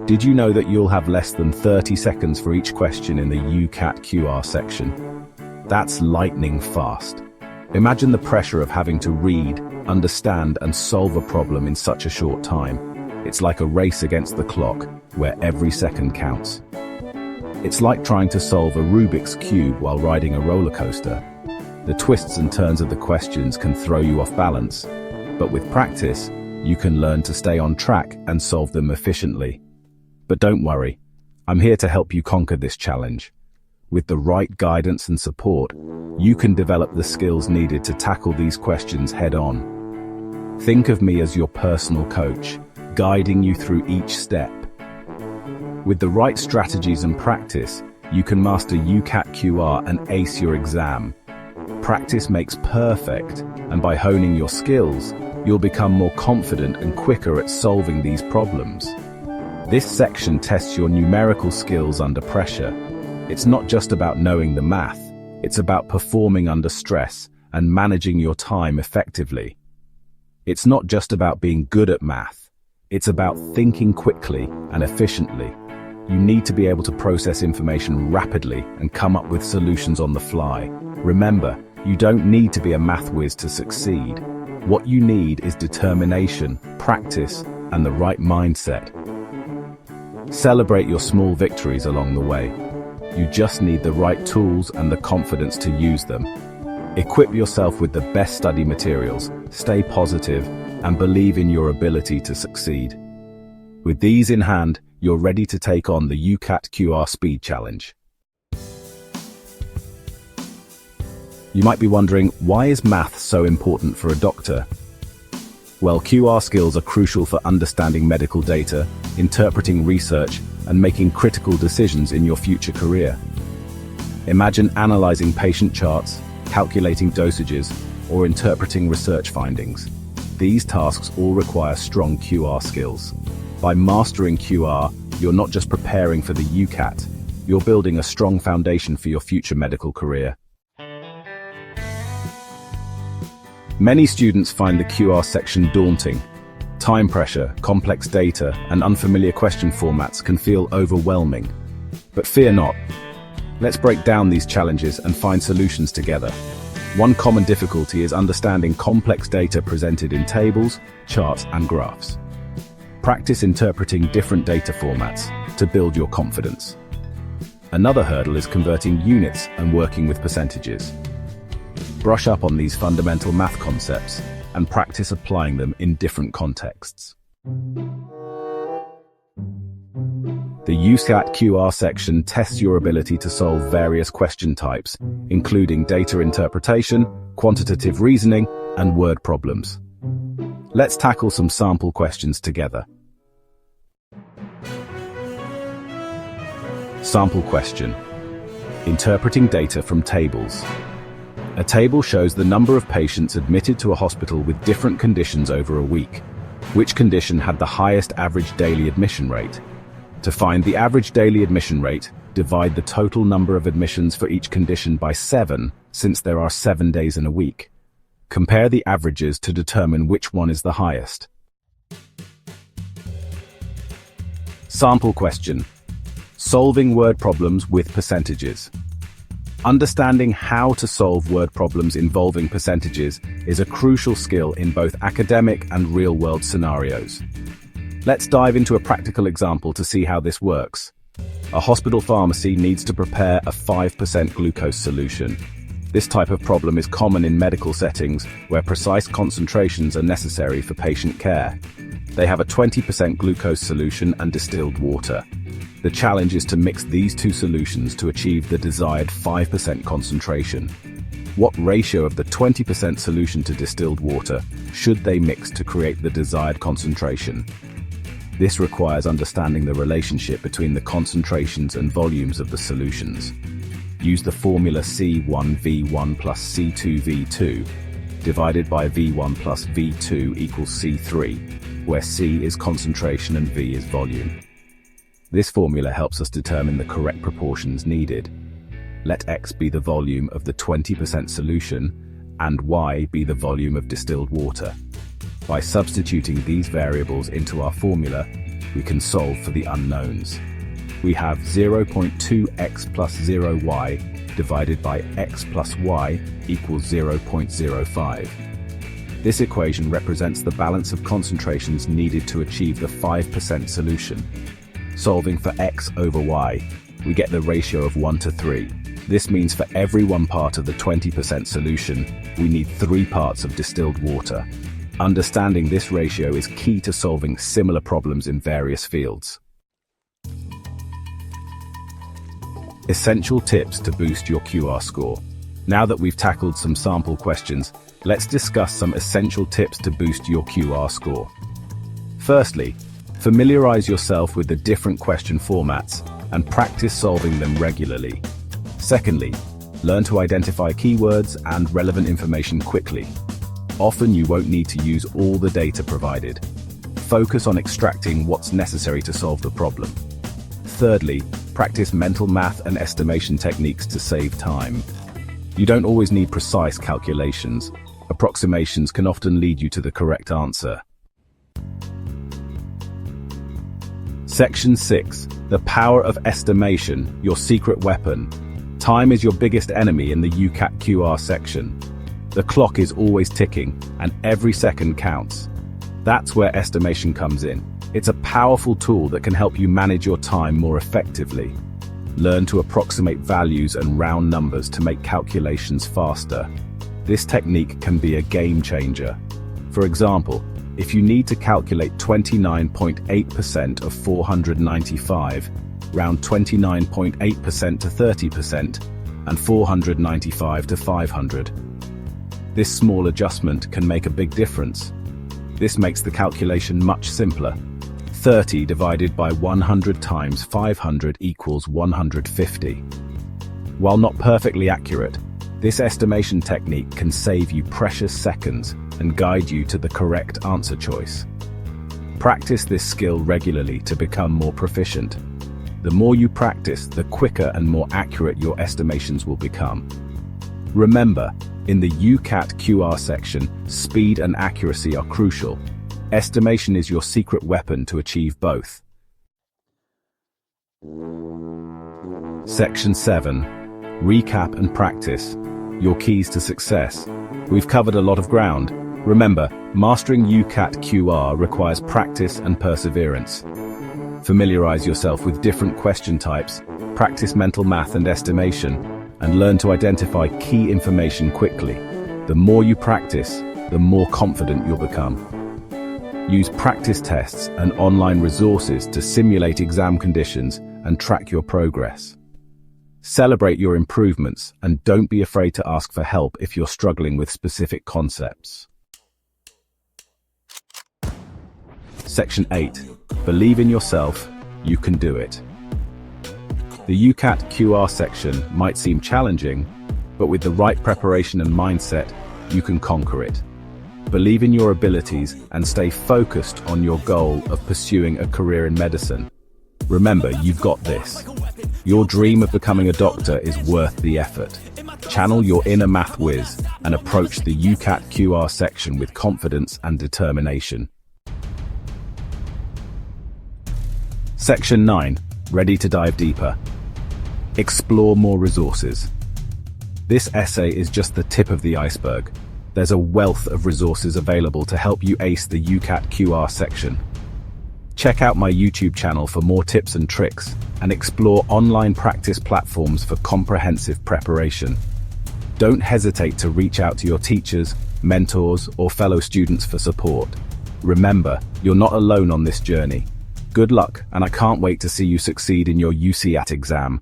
Did you know that you'll have less than 30 seconds for each question in the UCAT QR section? That's lightning fast. Imagine the pressure of having to read, understand, and solve a problem in such a short time. It's like a race against the clock, where every second counts. It's like trying to solve a Rubik's Cube while riding a roller coaster. The twists and turns of the questions can throw you off balance, but with practice, you can learn to stay on track and solve them efficiently. But don't worry, I'm here to help you conquer this challenge. With the right guidance and support, you can develop the skills needed to tackle these questions head-on. Think of me as your personal coach, guiding you through each step. With the right strategies and practice, you can master UCAT QR and ace your exam. Practice makes perfect, and by honing your skills, you'll become more confident and quicker at solving these problems. This section tests your numerical skills under pressure. It's not just about knowing the math, it's about performing under stress and managing your time effectively. It's not just about being good at math, it's about thinking quickly and efficiently. You need to be able to process information rapidly and come up with solutions on the fly. Remember, you don't need to be a math whiz to succeed. What you need is determination, practice, and the right mindset. Celebrate your small victories along the way. You just need the right tools and the confidence to use them. Equip yourself with the best study materials, stay positive, and believe in your ability to succeed. With these in hand, you're ready to take on the UCAT QR Speed Challenge. You might be wondering, why is math so important for a doctor? Well, QR skills are crucial for understanding medical data, interpreting research, and making critical decisions in your future career. Imagine analyzing patient charts, calculating dosages, or interpreting research findings. These tasks all require strong QR skills. By mastering QR, you're not just preparing for the UCAT, you're building a strong foundation for your future medical career. Many students find the QR section daunting. Time pressure, complex data, and unfamiliar question formats can feel overwhelming. But fear not. Let's break down these challenges and find solutions together. One common difficulty is understanding complex data presented in tables, charts, and graphs. Practice interpreting different data formats to build your confidence. Another hurdle is converting units and working with percentages. Brush up on these fundamental math concepts and practice applying them in different contexts. The UCAT QR section tests your ability to solve various question types, including data interpretation, quantitative reasoning, and word problems. Let's tackle some sample questions together. Sample question: interpreting data from tables. A table shows the number of patients admitted to a hospital with different conditions over a week. Which condition had the highest average daily admission rate? To find the average daily admission rate, divide the total number of admissions for each condition by 7, since there are 7 days in a week. Compare the averages to determine which one is the highest. Sample question: solving word problems with percentages. Understanding how to solve word problems involving percentages is a crucial skill in both academic and real-world scenarios. Let's dive into a practical example to see how this works. A hospital pharmacy needs to prepare a 5% glucose solution. This type of problem is common in medical settings where precise concentrations are necessary for patient care. They have a 20% glucose solution and distilled water. The challenge is to mix these two solutions to achieve the desired 5% concentration. What ratio of the 20% solution to distilled water should they mix to create the desired concentration? This requires understanding the relationship between the concentrations and volumes of the solutions. Use the formula C1V1 plus C2V2, divided by V1 plus V2 equals C3, where C is concentration and V is volume. This formula helps us determine the correct proportions needed. Let X be the volume of the 20% solution and Y be the volume of distilled water. By substituting these variables into our formula, we can solve for the unknowns. We have 0.2x plus 0y divided by x plus y equals 0.05. This equation represents the balance of concentrations needed to achieve the 5% solution. Solving for x over y, we get the ratio of 1 to 3. This means for every 1 part of the 20% solution, we need 3 parts of distilled water. Understanding this ratio is key to solving similar problems in various fields. Essential tips to boost your QR score. Now that we've tackled some sample questions, let's discuss some essential tips to boost your QR score. Firstly, familiarize yourself with the different question formats and practice solving them regularly. Secondly, learn to identify keywords and relevant information quickly. Often you won't need to use all the data provided. Focus on extracting what's necessary to solve the problem. Thirdly, practice mental math and estimation techniques to save time. You don't always need precise calculations. Approximations can often lead you to the correct answer. Section 6. The power of estimation, your secret weapon. Time is your biggest enemy in the UCAT QR section. The clock is always ticking, and every second counts. That's where estimation comes in. It's a powerful tool that can help you manage your time more effectively. Learn to approximate values and round numbers to make calculations faster. This technique can be a game changer. For example, if you need to calculate 29.8% of 495, round 29.8% to 30%, and 495 to 500. This small adjustment can make a big difference. This makes the calculation much simpler. 30 divided by 100 times 500 equals 150. While not perfectly accurate, this estimation technique can save you precious seconds and guide you to the correct answer choice. Practice this skill regularly to become more proficient. The more you practice, the quicker and more accurate your estimations will become. Remember, in the UCAT QR section, speed and accuracy are crucial. Estimation is your secret weapon to achieve both. Section 7. Recap and practice. Your keys to success. We've covered a lot of ground. Remember, mastering UCAT QR requires practice and perseverance. Familiarize yourself with different question types, practice mental math and estimation, and learn to identify key information quickly. The more you practice, the more confident you'll become. Use practice tests and online resources to simulate exam conditions and track your progress. Celebrate your improvements and don't be afraid to ask for help if you're struggling with specific concepts. Section 8. Believe in yourself, you can do it. The UCAT QR section might seem challenging, but with the right preparation and mindset, you can conquer it. Believe in your abilities and stay focused on your goal of pursuing a career in medicine. Remember, you've got this. Your dream of becoming a doctor is worth the effort. Channel your inner math whiz and approach the UCAT QR section with confidence and determination. Section 9. Ready to dive deeper. Explore more resources. This essay is just the tip of the iceberg. There's a wealth of resources available to help you ace the UCAT QR section. Check out my YouTube channel for more tips and tricks, and explore online practice platforms for comprehensive preparation. Don't hesitate to reach out to your teachers, mentors, or fellow students for support. Remember, you're not alone on this journey. Good luck, and I can't wait to see you succeed in your UCAT exam.